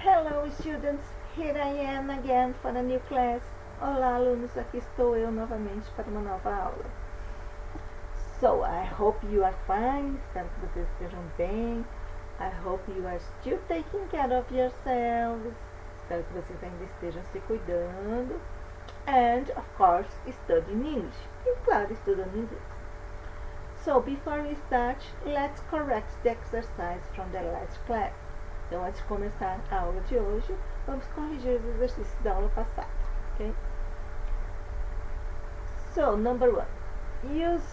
Hello students, here I am again for a new class. Olá alunos, aqui estou eu novamente para uma nova aula. So, I hope you are fine, espero que vocês estejam bem. I hope you are still taking care of yourselves. Espero que vocês ainda estejam se cuidando. And, of course, studying English. E claro, estudando inglês. So, before we start, let's correct the exercise from the last class. Então, antes de começar a aula de hoje, vamos corrigir os exercícios da aula passada, ok? So, number 1. Use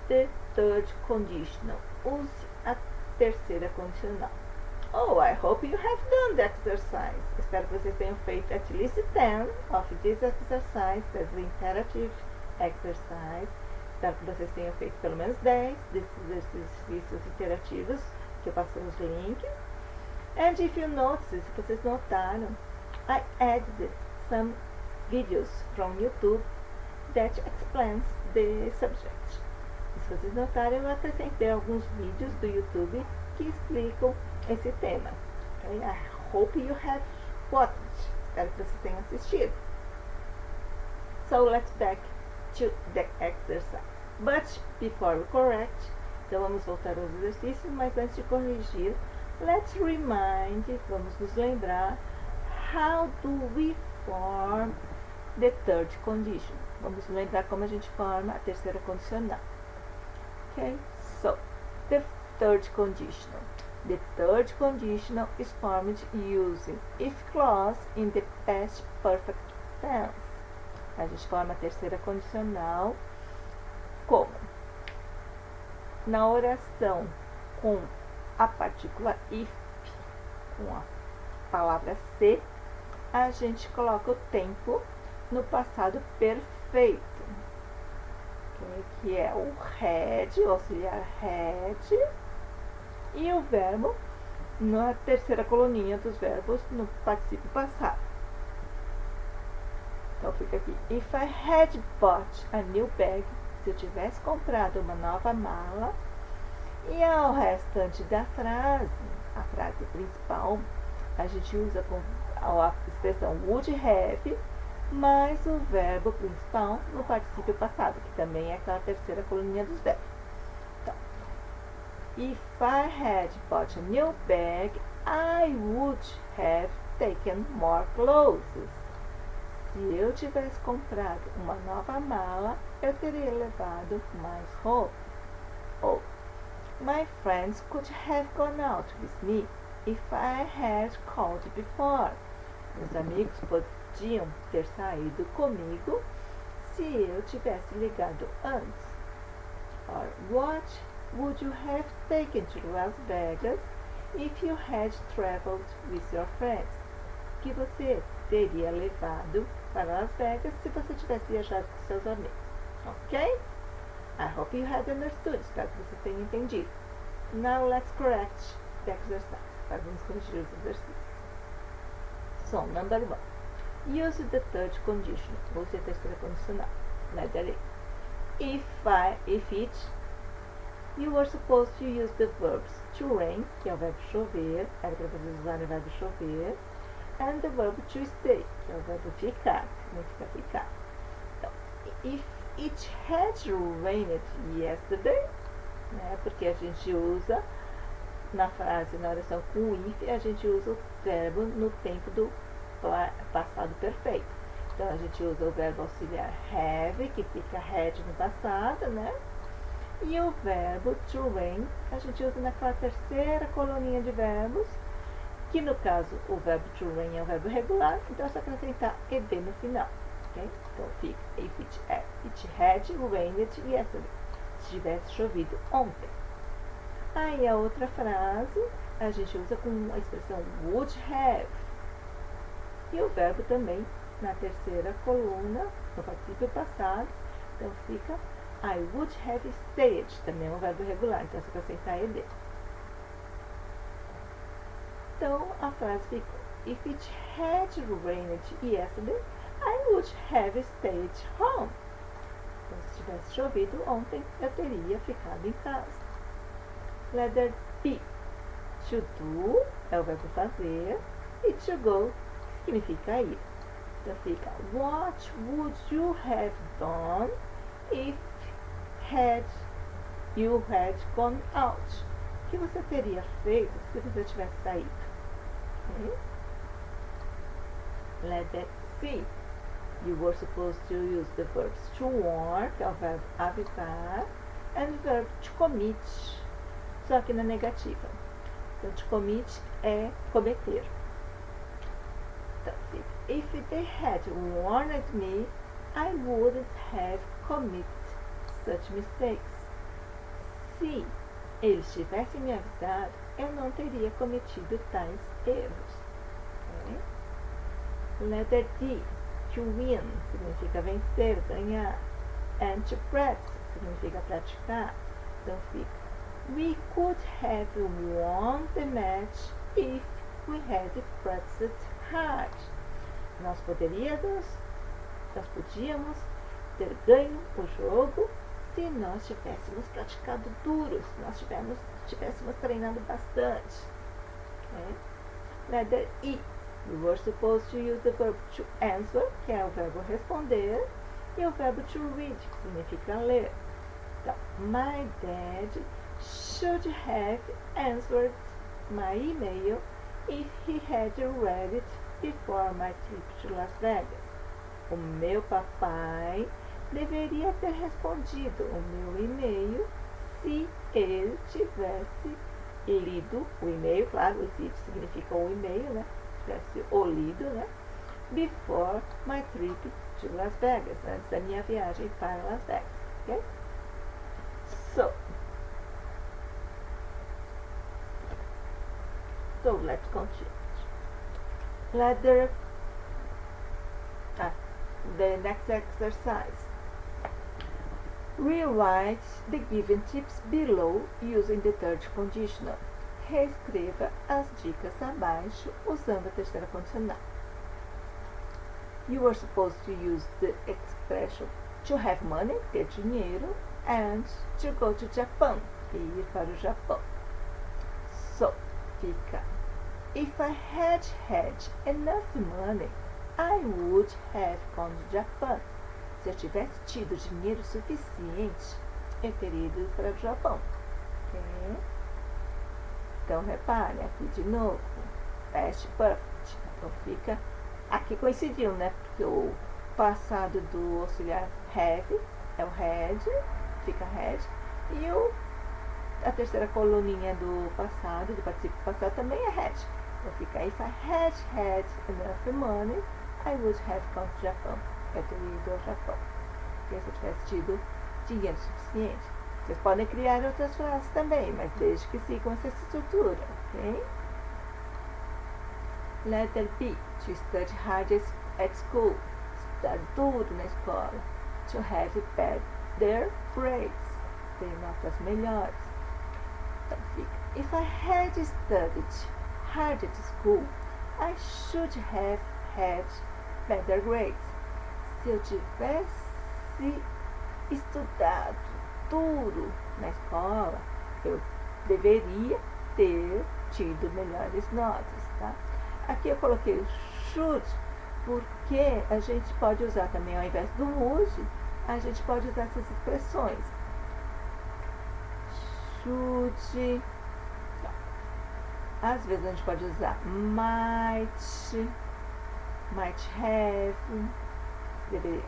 the third conditional. Use a terceira condicional. Oh, I hope you have done the exercise. Espero que vocês tenham feito at least 10 of this exercise, that's the imperative exercise. Espero que vocês tenham feito pelo menos 10 desses exercícios interativos, que eu passei os links. And if you notice, se vocês notaram, I added some videos from YouTube that explains the subject. E se vocês notarem, eu acrescentei alguns vídeos do YouTube que explicam esse tema. Okay? I hope you have watched. Espero que vocês tenham assistido. So let's back to the exercise. But before we correct, então vamos voltar aos exercícios, mas antes de corrigir, let's remind, vamos nos lembrar, how do we form the third condition. Vamos lembrar como a gente forma a terceira condicional. Okay, so the third conditional. The third conditional is formed using if clause in the past perfect tense. A gente forma a terceira condicional como? Na oração com a partícula if, com a palavra se, a gente coloca o tempo no passado perfeito, okay, que é o had, o auxiliar had, e o verbo na terceira coluninha dos verbos no particípio passado. Então fica aqui, if I had bought a new bag, se eu tivesse comprado uma nova mala. E ao restante da frase, a frase principal, a gente usa com a expressão would have, mais o verbo principal no particípio passado, que também é aquela terceira coluninha dos verbos. Então, if I had bought a new bag, I would have taken more clothes. Se eu tivesse comprado uma nova mala, eu teria levado mais roupa. Ou, my friends could have gone out with me if I had called before. Meus amigos podiam ter saído comigo se eu tivesse ligado antes. Or what would you have taken to Las Vegas if you had traveled with your friends? O que você teria levado para Las Vegas se você tivesse viajado com seus amigos? Ok? I hope you have understood. Espero que vocês tenham entendido. Now let's correct the exercise. Agora vamos corrigir os exercícios. So, number 1. Use the third condition. Use a terceira condicional. Letter A. If it, you were supposed to use the verbs to rain, que é o verbo chover. Era para vocês usarem o verbo chover. And the verb to stay, que é o verbo ficar. Significa ficar. Então, if it had rained yesterday, né, porque a gente usa na frase, na oração com if, a gente usa o verbo no tempo do passado perfeito. Então, a gente usa o verbo auxiliar have, que fica had no passado, né? E o verbo to rain, a gente usa naquela terceira coluninha de verbos, que no caso, o verbo to rain é um verbo regular, então é só acrescentar ed no final. Okay? Então, fica if it had rained yesterday. Se tivesse chovido ontem. Aí a outra frase a gente usa com a expressão would have. E o verbo também na terceira coluna, no particípio passado. Então fica I would have stayed. Também é um verbo regular, então é só acrescentar ed. Então a frase fica if it had rained yesterday, I would have stayed home. Então, se tivesse chovido ontem, eu teria ficado em casa. Letter B. To do é o verbo fazer. E to go significa ir. Então fica, what would you have done if you had gone out? O que você teria feito se você tivesse saído? Okay? Letter C. You were supposed to use the verbs to warn, que é o verbo avisar, and the verb to commit, só que na negativa. Então, to commit é cometer. Então, if they had warned me, I wouldn't have committed such mistakes. Se eles tivessem me avisado, eu não teria cometido tais erros. Okay? Letter D. To win significa vencer, ganhar. And to practice significa praticar. Então fica, we could have won the match if we had practiced hard. Nós podíamos ter ganho o jogo se nós tivéssemos praticado duro, se nós tivéssemos treinado bastante. Okay? Letter E. We were supposed to use the verb to answer, que é o verbo responder, e o verbo to read, que significa ler. Então, my dad should have answered my email if he had read it before my trip to Las Vegas. O meu papai deveria ter respondido o meu e-mail se ele tivesse lido o e-mail, claro, esse significa o e-mail, né? Tivesse o lido, né? Before my trip to Las Vegas, antes da minha viagem para Las Vegas, ok? So let's continue. The next exercise. Rewrite the given tips below using the third conditional. Reescreva as dicas abaixo usando a terceira condicional. You were supposed to use the expression to have money, ter dinheiro, and to go to Japan, ir para o Japão. So, fica, if I had enough money, I would have gone to Japan. Se eu tivesse tido dinheiro suficiente, eu teria ido para o Japão. Okay? Então, repare, aqui de novo, past perfect. Então, fica, aqui coincidiu, né? Porque o passado do auxiliar have é o had, fica had, e a terceira coluninha do passado, do particípio passado, também é had. Então, fica, if I had enough money, I would have gone to Japan. Eu teria ido ao Japão. Porque se eu tivesse tido dinheiro suficiente. Vocês podem criar outras frases também, mas desde que sigam essa estrutura, ok? Letter B. To study hard at school. Estudar duro na escola. To have better grades. Ter notas melhores. Então fica. If I had studied hard at school, I should have had better grades. Se eu tivesse estudado duro na escola, eu deveria ter tido melhores notas, tá? Aqui eu coloquei o should, porque a gente pode usar também, ao invés do would, a gente pode usar essas expressões. Should, às vezes a gente pode usar might have, deveria,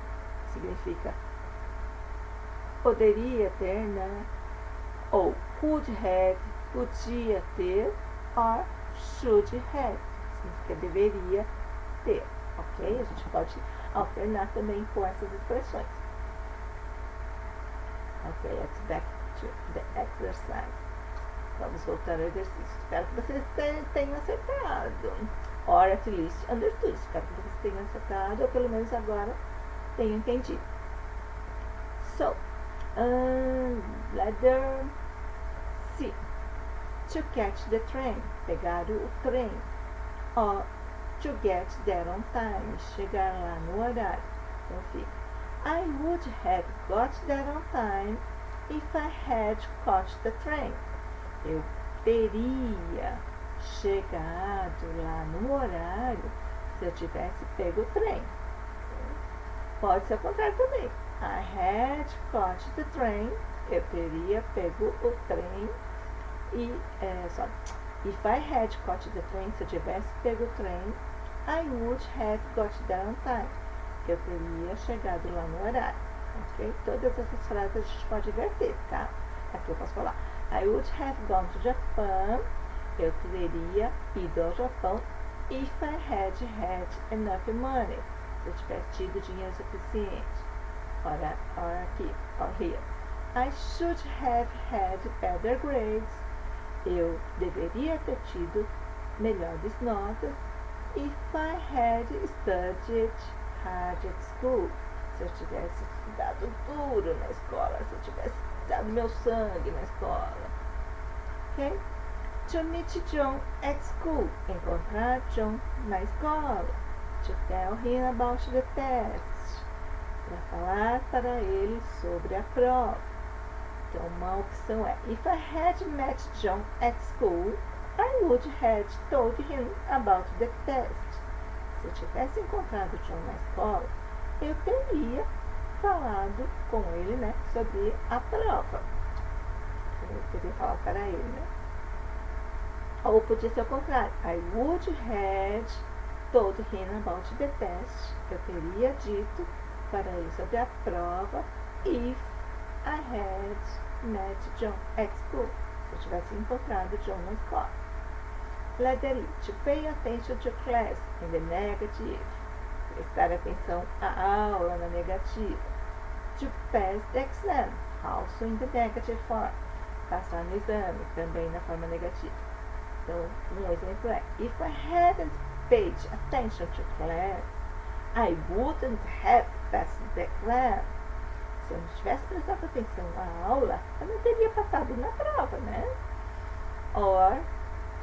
significa poderia ter, né? Ou could have, podia ter, or should have, significa deveria ter, ok? A gente pode alternar também com essas expressões. Ok, let's back to the exercise. Vamos voltar ao exercício. Espero que vocês tenham acertado, or at least understood. Espero que vocês tenham acertado, ou pelo menos agora tenham entendido. So, letter C. To catch the train. Pegar o trem. Or to get there on time. Chegar lá no horário. Então fica. I would have got there on time if I had caught the train. Eu teria chegado lá no horário se eu tivesse pego o trem. Pode ser o contrário também. I had caught the train. Eu teria pego o trem. If I had caught the train, se eu tivesse pego o trem, I would have got there on time. Eu teria chegado lá no horário. Ok? Todas essas frases a gente pode inverter, tá? Aqui eu posso falar. I would have gone to Japan. Eu teria ido ao Japão. If I had enough money. Se eu tivesse tido dinheiro suficiente. Ora aqui, here. I should have had better grades. Eu deveria ter tido melhores notas. If I had studied hard at school. Se eu tivesse estudado duro na escola. Se eu tivesse dado meu sangue na escola. Ok? To meet John at school. Encontrar John na escola. To tell him about the test. Para falar para ele sobre a prova. Então, uma opção é: If I had met John at school, I would have told him about the test. Se eu tivesse encontrado John na escola, eu teria falado com ele, né, sobre a prova. Eu teria falado para ele, né? Ou podia ser o contrário. I would have told him about the test. Eu teria dito para ele sobre a prova. If I had met John at school. Se eu tivesse encontrado John na escola. Letter E. To pay attention to class in the negative. Prestar atenção à aula na negativa. To pass the exam. Also in the negative form. Passar no exame, também na forma negativa. Então, um exemplo é: If I hadn't paid attention to class, I wouldn't have passed the exam. Se eu não tivesse prestado atenção à aula, eu não teria passado na prova, né? Or,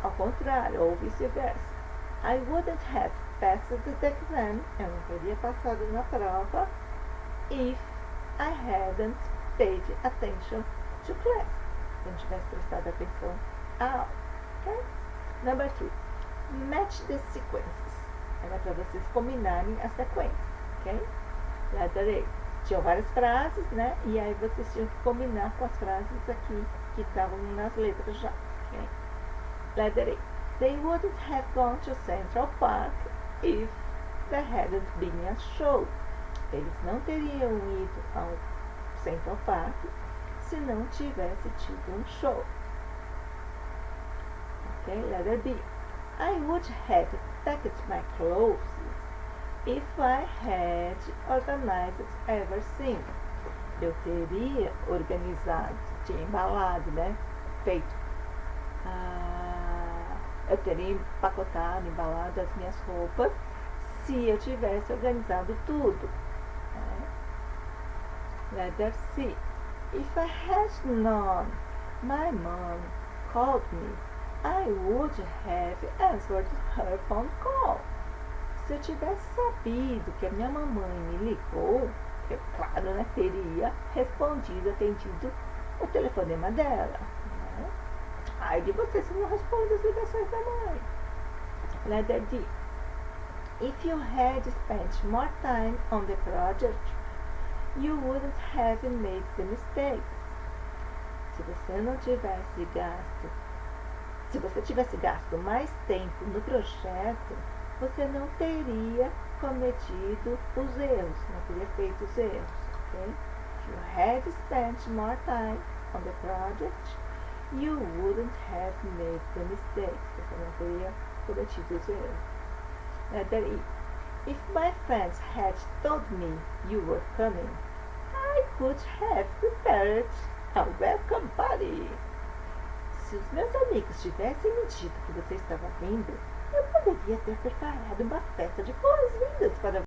ao contrário, ou vice-versa. I wouldn't have passed the exam. Eu não teria passado na prova if I hadn't paid attention to class. Se eu não tivesse prestado atenção à aula. Okay? Number 3. Match the sequences. Era para vocês combinarem as sequências. Ok? Letter A. Tinham várias frases, né? E aí vocês tinham que combinar com as frases aqui que estavam nas letras já. Okay? Letter A. They wouldn't have gone to Central Park if there hadn't been a show. Eles não teriam ido ao Central Park se não tivesse tido um show. Okay? Letter B. I would have packed my clothes if I had organized everything. Eu teria organizado, tinha embalado, né? Feito. Eu teria empacotado, embalado as minhas roupas se eu tivesse organizado tudo. Letter C. If I had known my mom called me, I would have answered her phone call. Se eu tivesse sabido que a minha mamãe me ligou, eu, claro, né, teria respondido, atendido o telefonema dela. Né? Ai de você se não responde as ligações da mãe. Letter D. If you had spent more time on the project, you wouldn't have made the mistakes. Se você tivesse gasto mais tempo no projeto, você não teria cometido os erros, não teria feito os erros, ok? If you had spent more time on the project, you wouldn't have made the mistakes. Você não teria cometido os erros. Letter E. If my friends had told me you were coming, I could have prepared a welcome party. Se os meus amigos tivessem me dito que você estava vindo, eu poderia ter preparado uma festa de boas-vindas para